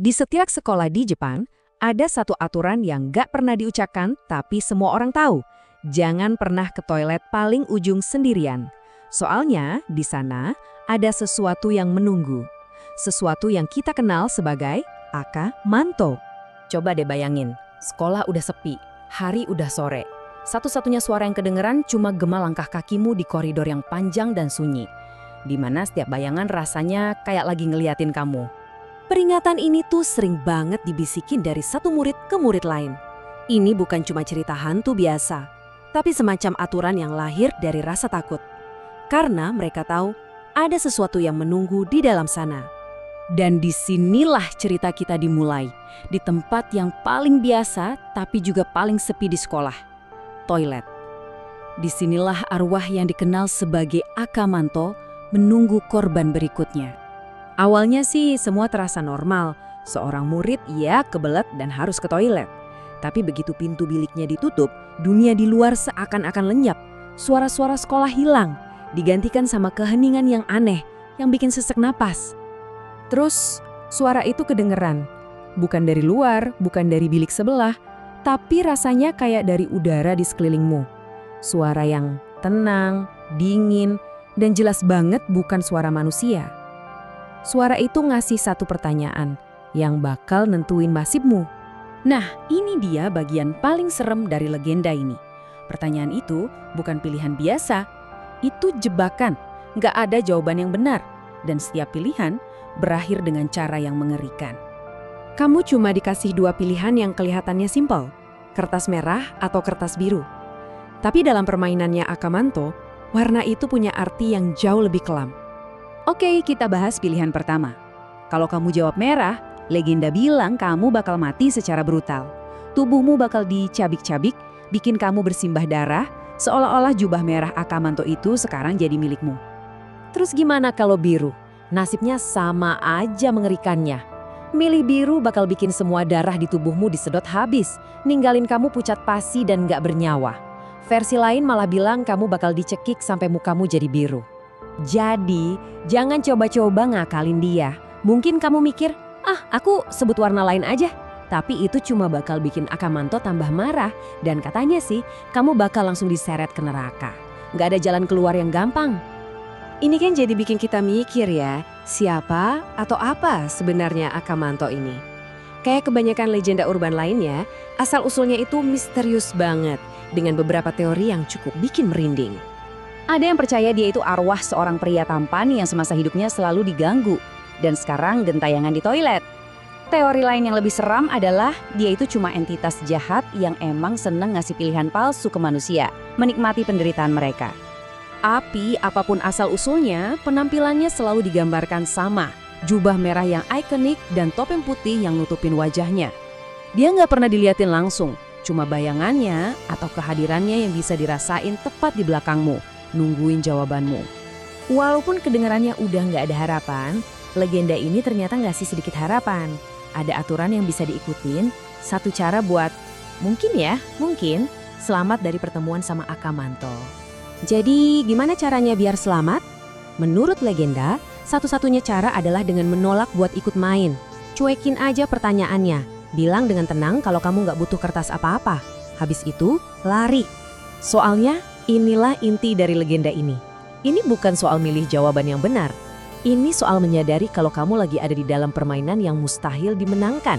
Di setiap sekolah di Jepang, ada satu aturan yang gak pernah diucapkan tapi semua orang tahu. Jangan pernah ke toilet paling ujung sendirian. Soalnya di sana ada sesuatu yang menunggu. Sesuatu yang kita kenal sebagai Akamanto. Coba deh bayangin, sekolah udah sepi, hari udah sore. Satu-satunya suara yang kedengeran cuma gema langkah kakimu di koridor yang panjang dan sunyi. Di mana setiap bayangan rasanya kayak lagi ngeliatin kamu. Peringatan ini tuh sering banget dibisikin dari satu murid ke murid lain. Ini bukan cuma cerita hantu biasa, tapi semacam aturan yang lahir dari rasa takut. Karena mereka tahu ada sesuatu yang menunggu di dalam sana. Dan disinilah cerita kita dimulai, di tempat yang paling biasa tapi juga paling sepi di sekolah, toilet. Disinilah arwah yang dikenal sebagai Akamanto menunggu korban berikutnya. Awalnya sih semua terasa normal, seorang murid kebelet dan harus ke toilet. Tapi begitu pintu biliknya ditutup, dunia di luar seakan-akan lenyap. Suara-suara sekolah hilang, digantikan sama keheningan yang aneh, yang bikin sesak napas. Terus, suara itu kedengeran. Bukan dari luar, bukan dari bilik sebelah, tapi rasanya kayak dari udara di sekelilingmu. Suara yang tenang, dingin, dan jelas banget bukan suara manusia. Suara itu ngasih satu pertanyaan yang bakal nentuin nasibmu. Nah, ini dia bagian paling serem dari legenda ini. Pertanyaan itu bukan pilihan biasa, itu jebakan. Nggak ada jawaban yang benar, dan setiap pilihan berakhir dengan cara yang mengerikan. Kamu cuma dikasih dua pilihan yang kelihatannya simpel, kertas merah atau kertas biru. Tapi dalam permainannya Akamanto, warna itu punya arti yang jauh lebih kelam. Oke, kita bahas pilihan pertama. Kalau kamu jawab merah, legenda bilang kamu bakal mati secara brutal. Tubuhmu bakal dicabik-cabik, bikin kamu bersimbah darah, seolah-olah jubah merah Akamanto itu sekarang jadi milikmu. Terus gimana kalau biru? Nasibnya sama aja mengerikannya. Milih biru bakal bikin semua darah di tubuhmu disedot habis, ninggalin kamu pucat pasi dan gak bernyawa. Versi lain malah bilang kamu bakal dicekik sampai mukamu jadi biru. Jadi, jangan coba-coba ngakalin dia. Mungkin kamu mikir, aku sebut warna lain aja. Tapi itu cuma bakal bikin Akamanto tambah marah. Dan katanya sih, kamu bakal langsung diseret ke neraka. Gak ada jalan keluar yang gampang. Ini kan jadi bikin kita mikir ya, siapa atau apa sebenarnya Akamanto ini? Kayak kebanyakan legenda urban lainnya, asal-usulnya itu misterius banget, dengan beberapa teori yang cukup bikin merinding. Ada yang percaya dia itu arwah seorang pria tampan yang semasa hidupnya selalu diganggu, dan sekarang gentayangan di toilet. Teori lain yang lebih seram adalah dia itu cuma entitas jahat yang emang seneng ngasih pilihan palsu ke manusia, menikmati penderitaan mereka. Tapi apapun asal-usulnya, penampilannya selalu digambarkan sama. Jubah merah yang ikonik dan topeng putih yang nutupin wajahnya. Dia nggak pernah diliatin langsung, cuma bayangannya atau kehadirannya yang bisa dirasain tepat di belakangmu, nungguin jawabanmu. Walaupun kedengarannya udah nggak ada harapan, legenda ini ternyata ngasih sedikit harapan. Ada aturan yang bisa diikutin, satu cara buat mungkin selamat dari pertemuan sama Akamanto. Jadi gimana caranya biar selamat? Menurut legenda, satu-satunya cara adalah dengan menolak buat ikut main. Cuekin aja pertanyaannya, bilang dengan tenang kalau kamu nggak butuh kertas apa-apa. Habis itu, lari. Soalnya, inilah inti dari legenda ini. Ini bukan soal milih jawaban yang benar. Ini soal menyadari kalau kamu lagi ada di dalam permainan yang mustahil dimenangkan.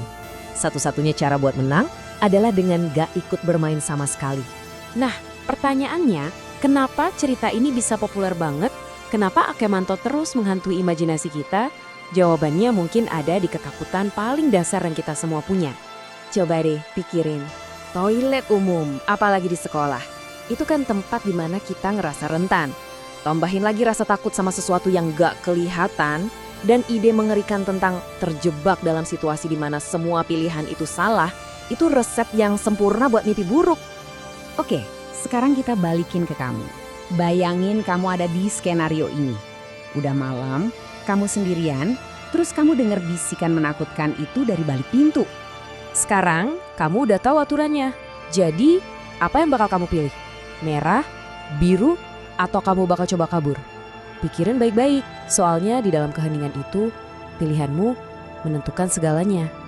Satu-satunya cara buat menang adalah dengan gak ikut bermain sama sekali. Nah, pertanyaannya, kenapa cerita ini bisa populer banget? Kenapa Akamanto terus menghantui imajinasi kita? Jawabannya mungkin ada di ketakutan paling dasar yang kita semua punya. Coba deh pikirin, toilet umum, apalagi di sekolah. Itu kan tempat di mana kita ngerasa rentan. Tambahin lagi rasa takut sama sesuatu yang gak kelihatan, dan ide mengerikan tentang terjebak dalam situasi di mana semua pilihan itu salah, itu resep yang sempurna buat mimpi buruk. Oke, sekarang kita balikin ke kamu. Bayangin kamu ada di skenario ini. Udah malam, kamu sendirian, terus kamu dengar bisikan menakutkan itu dari balik pintu. Sekarang, kamu udah tahu aturannya. Jadi, apa yang bakal kamu pilih? Merah, biru, atau kamu bakal coba kabur? Pikirin baik-baik, soalnya di dalam keheningan itu, pilihanmu menentukan segalanya.